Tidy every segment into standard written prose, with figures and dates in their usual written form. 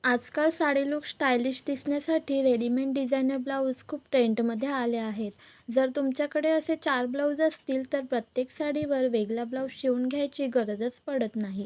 आजकाल sari look stylish दिसण्यासाठी readymade designer blouse खूप ट्रेंडमध्ये आले आहेत. जर तुमच्याकडे असे 4 ब्लाऊज असतील तर प्रत्येक साडीवर वेगळा ब्लाऊज शिवून घ्यायची गरजच पडत नाही.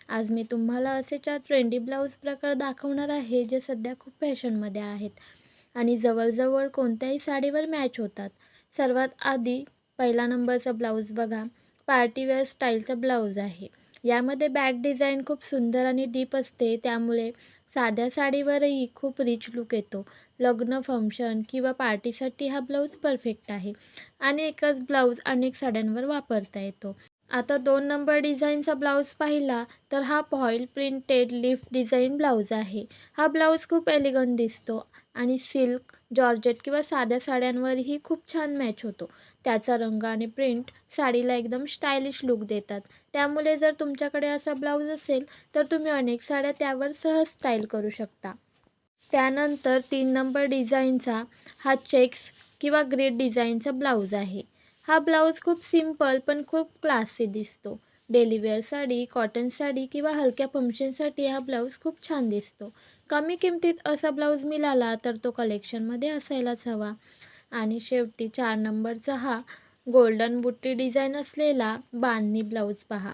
आज मी तुम्हाला असे 4 ट्रेंडी ब्लाऊज प्रकार दाखवणार आहे जे सध्या खूप फॅशनमध्ये आहेत आणि जवळजवळ कोणत्याही साडीवर मॅच होतात. सर्वात आधी पहिला नंबरचा ब्लाऊज बघा. पार्टीवेअर स्टाईलचा ब्लाऊज आहे. यामध्ये बॅक डिझाईन खूप सुंदर आणि डीप असते, त्यामुळे साध्या साडीवरही खूप रिच लूक येतो. लग्न, फंक्शन किंवा पार्टीसाठी हा ब्लाऊज परफेक्ट आहे आणि एकच ब्लाऊज अनेक साड्यांवर वापरता येतो. आता 2 नंबर डिझाईनचा ब्लाऊज पाहिला तर हा foil printed leaf design blouse आहे. हा ब्लाऊज खूप एलिगंट दिसतो आणि सिल्क, जॉर्जेट किंवा साध्या साड्यांवरही खूप छान मॅच होतो. त्याचा रंग आणि प्रिंट साडीला एकदम स्टायलिश लूक देतात. त्यामुळे जर तुमच्याकडे असा ब्लाऊज असेल तर तुम्ही अनेक साड्या त्यावर सहज स्टाईल करू शकता. त्यानंतर 3 नंबर डिझाईनचा हा चेक्स किंवा ग्रिड डिझाईनचा ब्लाऊज आहे. हा ब्लाऊज खूप सिंपल पण खूप क्लासी दिसतो. Daily wear sari, cotton sari किंवा हलक्या फंक्शनसाठी हा ब्लाऊज खूप छान दिसतो. कमी किमतीत असा ब्लाऊज मिळाला तर तो कलेक्शनमध्ये असायलाच हवा. आणि शेवटी 4 नंबरचा हा गोल्डन बुट्टी डिझाईन असलेला बांधणी ब्लाऊज पहा.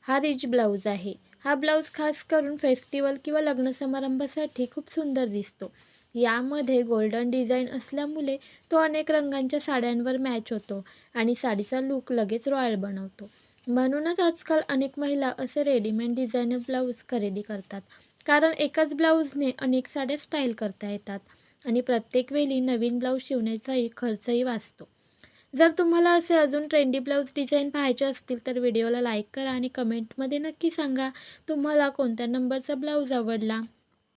हा रिच ब्लाऊज आहे. हा ब्लाऊज खास करून फेस्टिवल किंवा लग्न समारंभासाठी खूप सुंदर दिसतो. यामध्ये गोल्डन डिझाईन असल्यामुळे तो अनेक रंगांच्या साड्यांवर मॅच होतो आणि साडीचा लूक लगेच रॉयल बनवतो. म्हणूनच आजकाल अनेक महिला असे रेडीमेड डिझायनर ब्लाऊज खरेदी करतात. कारण एकाच ब्लाऊजने अनेक साड्या स्टाईल करता येतात आणि प्रत्येक वेळी नवीन ब्लाऊज शिवण्याचाही खर्चही वाचतो. जर तुम्हाला असे अजून ट्रेंडी ब्लाऊज डिझाईन पाहायचे असतील तर व्हिडिओला लाईक करा आणि कमेंटमध्ये नक्की सांगा तुम्हाला कोणत्या नंबरचा ब्लाऊज आवडला.